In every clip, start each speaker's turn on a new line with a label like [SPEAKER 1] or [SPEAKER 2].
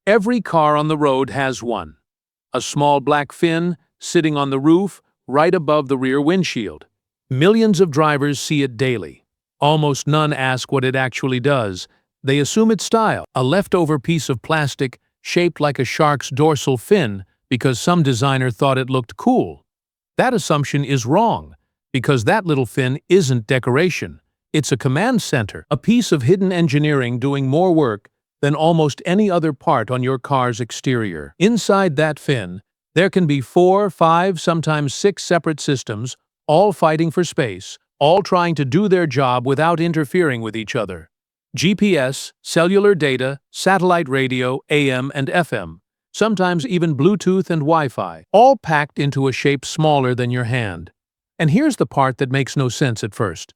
[SPEAKER 1] Every car on the road has one. A small black fin sitting on the roof right above the rear windshield. Millions of drivers see it daily. Almost none ask what it actually does. They assume it's style, a leftover piece of plastic shaped like a shark's dorsal fin because some designer thought it looked cool. That assumption is wrong, because that little fin isn't decoration. It's a command center, a piece of hidden engineering doing more work than almost any other part on your car's exterior. Inside that fin, there can be 4, 5, sometimes 6 separate systems, all fighting for space, all trying to do their job without interfering with each other. GPS, cellular data, satellite radio, AM and FM, sometimes even Bluetooth and Wi-Fi, all packed into a shape smaller than your hand. And here's the part that makes no sense at first.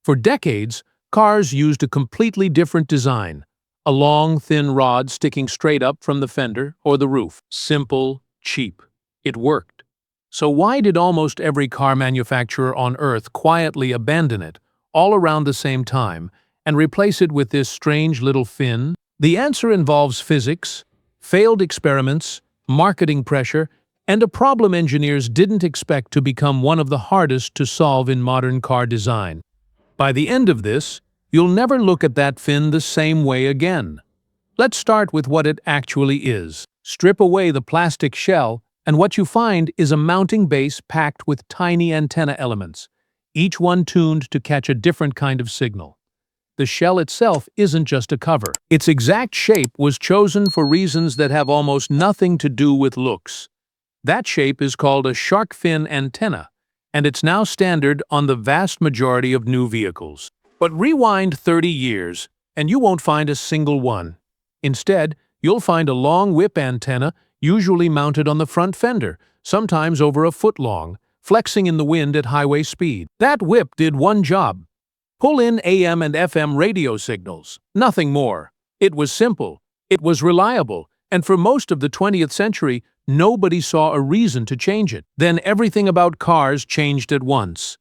[SPEAKER 1] For decades, cars used a completely different design, a long, thin rod sticking straight up from the fender or the roof. Simple, cheap. It worked. So why did almost every car manufacturer on Earth quietly abandon it, all around the same time, and replace it with this strange little fin? The answer involves physics, failed experiments, marketing pressure, and a problem engineers didn't expect to become one of the hardest to solve in modern car design. By the end of this, you'll never look at that fin the same way again. Let's start with what it actually is. Strip away the plastic shell, and what you find is a mounting base packed with tiny antenna elements, each one tuned to catch a different kind of signal. The shell itself isn't just a cover. Its exact shape was chosen for reasons that have almost nothing to do with looks. That shape is called a shark fin antenna, and it's now standard on the vast majority of new vehicles. But rewind 30 years, and you won't find a single one. Instead, you'll find a long whip antenna, usually mounted on the front fender, sometimes over a foot long, flexing in the wind at highway speed. That whip did one job: pull in AM and FM radio signals. Nothing more. It was simple, it was reliable, and for most of the 20th century, nobody saw a reason to change it. Then everything about cars changed at once.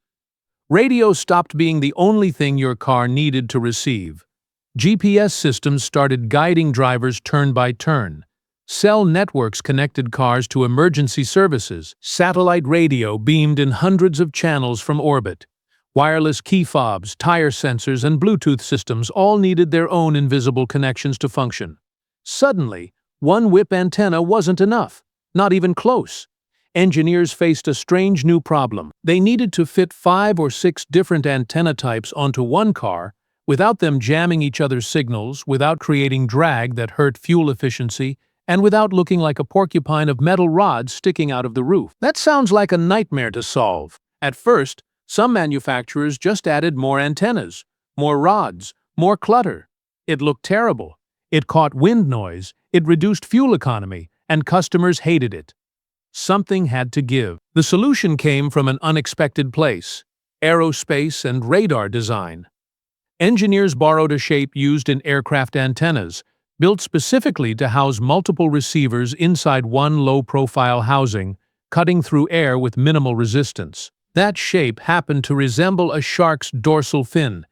[SPEAKER 1] Radio stopped being the only thing your car needed to receive. GPS systems started guiding drivers turn by turn. Cell networks connected cars to emergency services. Satellite radio beamed in hundreds of channels from orbit. Wireless key fobs, tire sensors, and Bluetooth systems all needed their own invisible connections to function. Suddenly, one whip antenna wasn't enough, not even close. Engineers faced a strange new problem. They needed to fit 5 or 6 different antenna types onto one car without them jamming each other's signals, without creating drag that hurt fuel efficiency, and without looking like a porcupine of metal rods sticking out of the roof. That sounds like a nightmare to solve. At first, some manufacturers just added more antennas, more rods, more clutter. It looked terrible. It caught wind noise, it reduced fuel economy, and customers hated it. Something had to give. The solution came from an unexpected place: aerospace and radar design. Engineers borrowed a shape used in aircraft antennas, built specifically to house multiple receivers inside one low-profile housing, cutting through air with minimal resistance. That shape happened to resemble a shark's dorsal fin.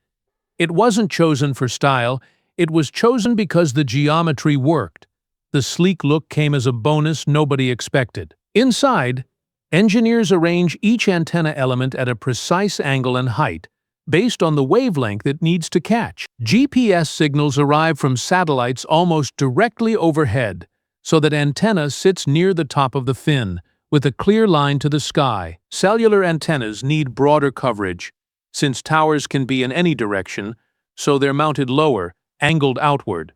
[SPEAKER 1] It wasn't chosen for style, it was chosen because the geometry worked. The sleek look came as a bonus nobody expected. Inside, engineers arrange each antenna element at a precise angle and height, based on the wavelength it needs to catch. GPS signals arrive from satellites almost directly overhead, so that antenna sits near the top of the fin, with a clear line to the sky. Cellular antennas need broader coverage, since towers can be in any direction, so they're mounted lower, angled outward.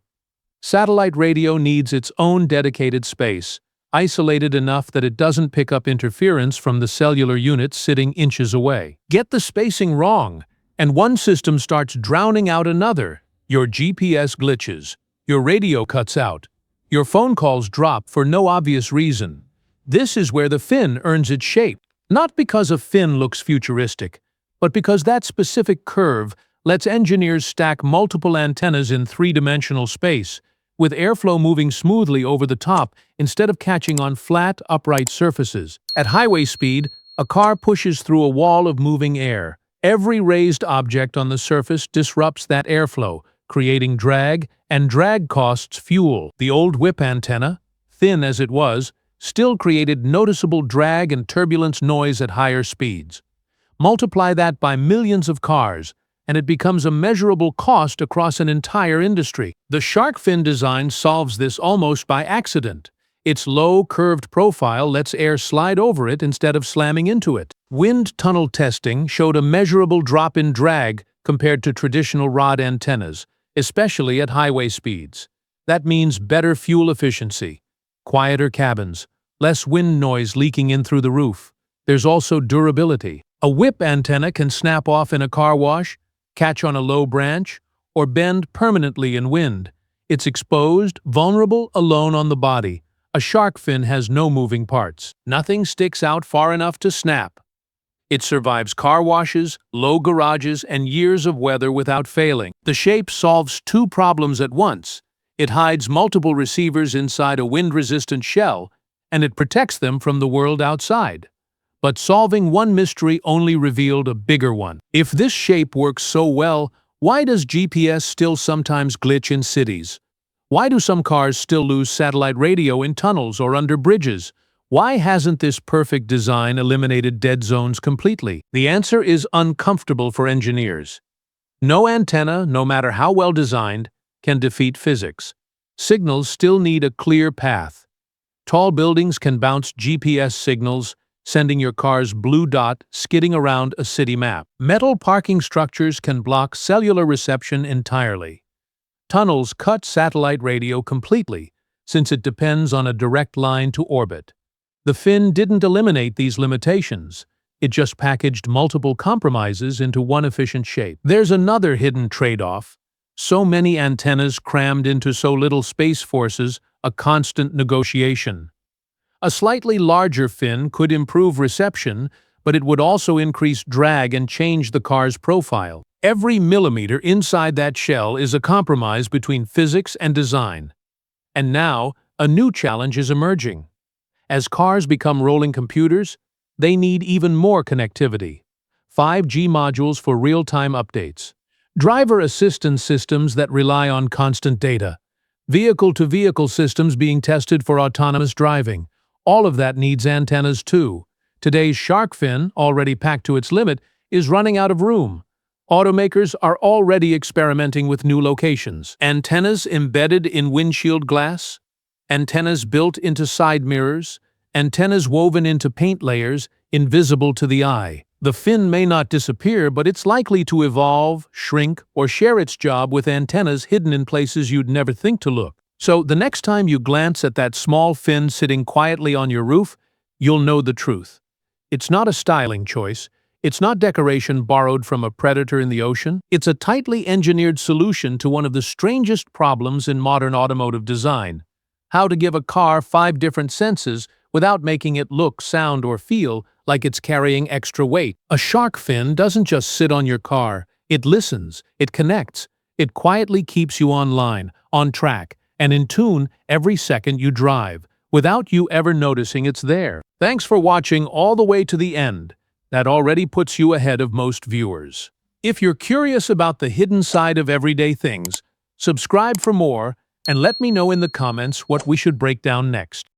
[SPEAKER 1] Satellite radio needs its own dedicated space, isolated enough that it doesn't pick up interference from the cellular units sitting inches away. Get the spacing wrong, and one system starts drowning out another. Your GPS glitches, your radio cuts out, your phone calls drop for no obvious reason. This is where the fin earns its shape, not because a fin looks futuristic, but because that specific curve lets engineers stack multiple antennas in 3-dimensional space, with airflow moving smoothly over the top instead of catching on flat, upright surfaces. At highway speed, a car pushes through a wall of moving air. Every raised object on the surface disrupts that airflow, creating drag, and drag costs fuel. The old whip antenna, thin as it was, still created noticeable drag and turbulence noise at higher speeds. Multiply that by millions of cars, and it becomes a measurable cost across an entire industry. The shark fin design solves this almost by accident. Its low, curved profile lets air slide over it instead of slamming into it. Wind tunnel testing showed a measurable drop in drag compared to traditional rod antennas, especially at highway speeds. That means better fuel efficiency, quieter cabins, less wind noise leaking in through the roof. There's also durability. A whip antenna can snap off in a car wash, catch on a low branch, or bend permanently in wind. It's exposed, vulnerable, alone on the body. A shark fin has no moving parts. Nothing sticks out far enough to snap. It survives car washes, low garages, and years of weather without failing. The shape solves two problems at once. It hides multiple receivers inside a wind-resistant shell, and it protects them from the world outside. But solving one mystery only revealed a bigger one. If this shape works so well, why does GPS still sometimes glitch in cities? Why do some cars still lose satellite radio in tunnels or under bridges? Why hasn't this perfect design eliminated dead zones completely? The answer is uncomfortable for engineers. No antenna, no matter how well designed, can defeat physics. Signals still need a clear path. Tall buildings can bounce GPS signals, sending your car's blue dot skidding around a city map. Metal parking structures can block cellular reception entirely. Tunnels cut satellite radio completely, since it depends on a direct line to orbit. The fin didn't eliminate these limitations. It just packaged multiple compromises into one efficient shape. There's another hidden trade-off. So many antennas crammed into so little space forces a constant negotiation. A slightly larger fin could improve reception, but it would also increase drag and change the car's profile. Every millimeter inside that shell is a compromise between physics and design. And now, a new challenge is emerging. As cars become rolling computers, they need even more connectivity. 5G modules for real-time updates. Driver assistance systems that rely on constant data. Vehicle-to-vehicle systems being tested for autonomous driving. All of that needs antennas too. Today's shark fin, already packed to its limit, is running out of room. Automakers are already experimenting with new locations. Antennas embedded in windshield glass, antennas built into side mirrors, antennas woven into paint layers, invisible to the eye. The fin may not disappear, but it's likely to evolve, shrink, or share its job with antennas hidden in places you'd never think to look. So the next time you glance at that small fin sitting quietly on your roof, you'll know the truth. It's not a styling choice. It's not decoration borrowed from a predator in the ocean. It's a tightly engineered solution to one of the strangest problems in modern automotive design: how to give a car 5 different senses without making it look, sound, or feel like it's carrying extra weight. A shark fin doesn't just sit on your car. It listens, it connects, it quietly keeps you online, on track, and in tune every second you drive, without you ever noticing it's there. Thanks for watching all the way to the end. That already puts you ahead of most viewers. If you're curious about the hidden side of everyday things, subscribe for more and let me know in the comments what we should break down next.